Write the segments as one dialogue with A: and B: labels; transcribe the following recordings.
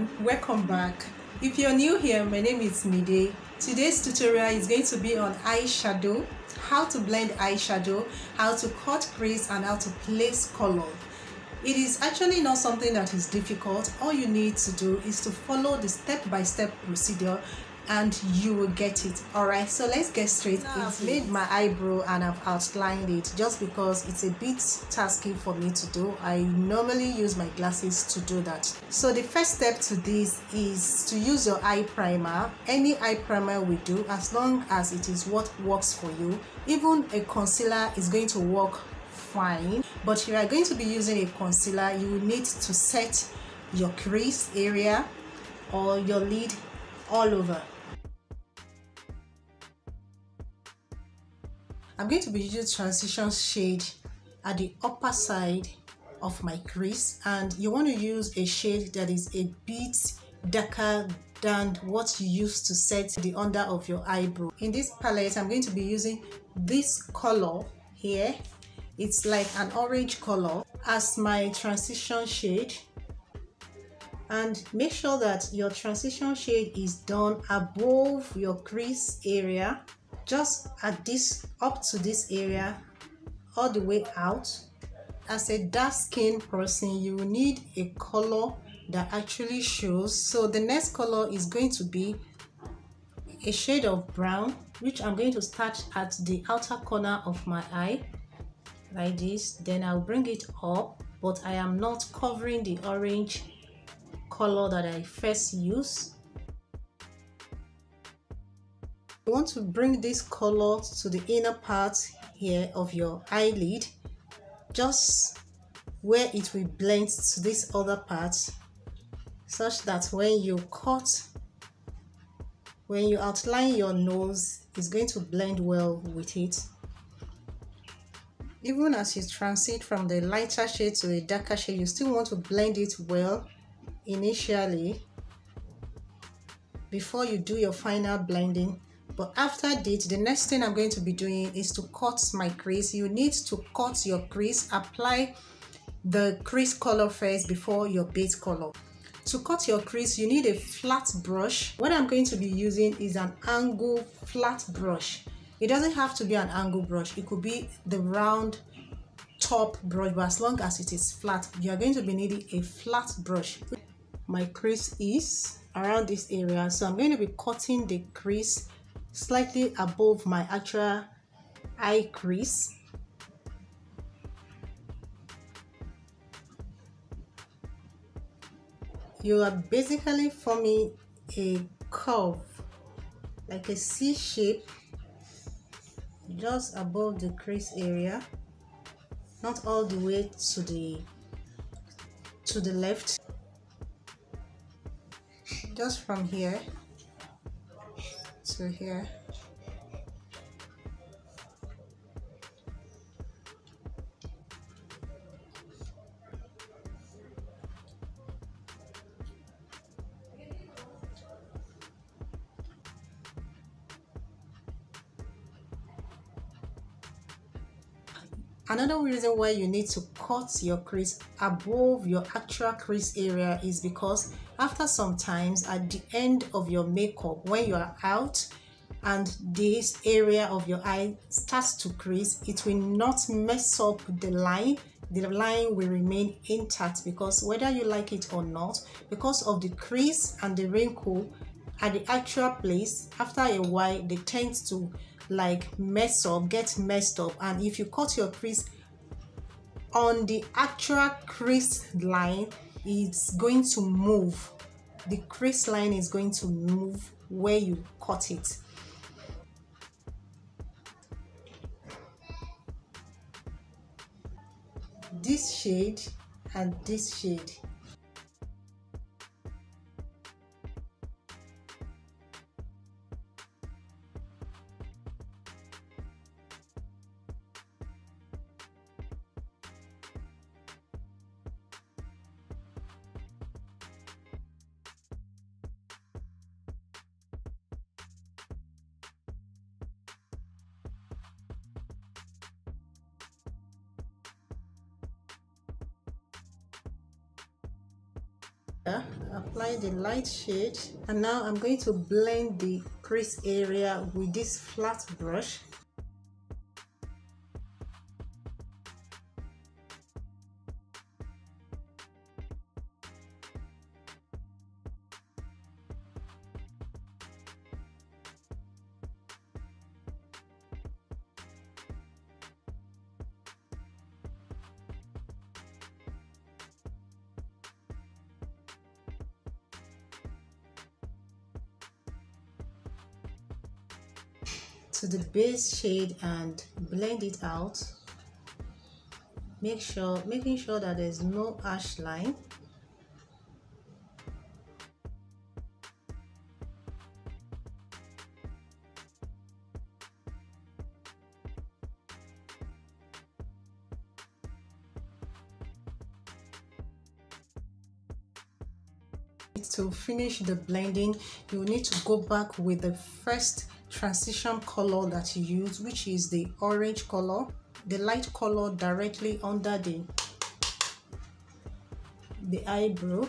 A: everyone, welcome back. If you're new here, my name is Mide. Today's tutorial is going to be on eyeshadow, how to blend eyeshadow, how to cut crease, and how to place color. It is actually not something that is difficult. All you need to do is to follow the step-by-step procedure and you will get it. Alright, so let's get straight. I've made my eyebrow and I've outlined it just because it's a bit tasky for me to do. I normally use my glasses to do that. So the first step to this is to use your eye primer. Any eye primer will do, as long as it is what works for you. Even a concealer is going to work fine, but if you are going to be using a concealer, you will need to set your crease area or your lid all over. I'm going to be using transition shade at the upper side of my crease, and you want to use a shade that is a bit darker than what you use to set the under of your eyebrow. In this palette, I'm going to be using this color here. It's like an orange color as my transition shade, and make sure that your transition shade is done above your crease area, just at this, up to this area, all the way out. As a dark skinned person, you will need a color that actually shows. So the next color is going to be a shade of brown, which I'm going to start at the outer corner of my eye like this. Then I'll bring it up, but I am not covering the orange color that I first used. You want to bring this color to the inner part here of your eyelid, just where it will blend to this other part, such that when you cut, when you outline your nose, it's going to blend well with it. Even as you transit from the lighter shade to a darker shade, you still want to blend it well initially before you do your final blending. But after this, the next thing I'm going to be doing is to cut my crease. You need to cut your crease, apply the crease color first before your base color. To cut your crease, you need a flat brush. What I'm going to be using is an angle flat brush. It doesn't have to be an angle brush, it could be the round top brush, but as long as it is flat, you are going to be needing a flat brush. My crease is around this area, so I'm going to be cutting the crease slightly above my actual eye crease. You are basically forming a curve, like a C shape, just above the crease area, not all the way to the left, just from here to here. Another reason why you need to cut your crease above your actual crease area is because after some times, at the end of your makeup, when you are out and this area of your eye starts to crease, it will not mess up the line. The line will remain intact, because whether you like it or not, because of the crease and the wrinkle at the actual place, after a while they tend to like get messed up. And if you cut your crease on the actual crease line, it's going to move. The crease line is going to move where you cut it. This shade and this shade. Apply the light shade, and now I'm going to blend the crease area with this flat brush. To the base shade and blend it out. Making sure that there's no harsh line. To finish the blending, you need to go back with the first transition color that you use, which is the orange color, the light color directly under the eyebrow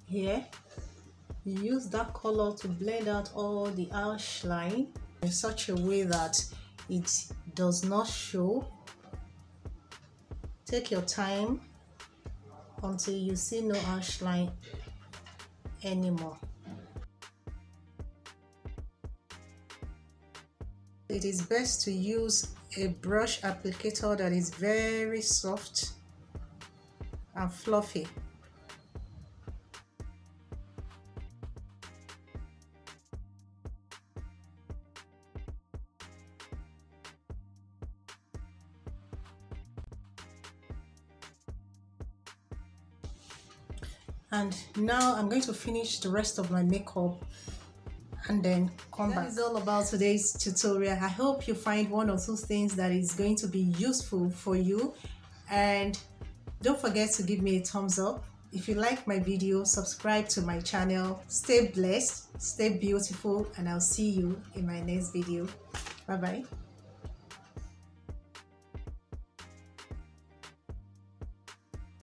A: here. You use that color to blend out all the harsh line in such a way that it does not show. Take your time until you see no harsh line anymore. It is best to use a brush applicator that is very soft and fluffy. And now I'm going to finish the rest of my makeup and then come back. That is all about today's tutorial. I hope you find one or two things that is going to be useful for you, and don't forget to give me a thumbs up. If you like my video, subscribe to my channel. Stay blessed, stay beautiful, and I'll see you in my next video. Bye bye.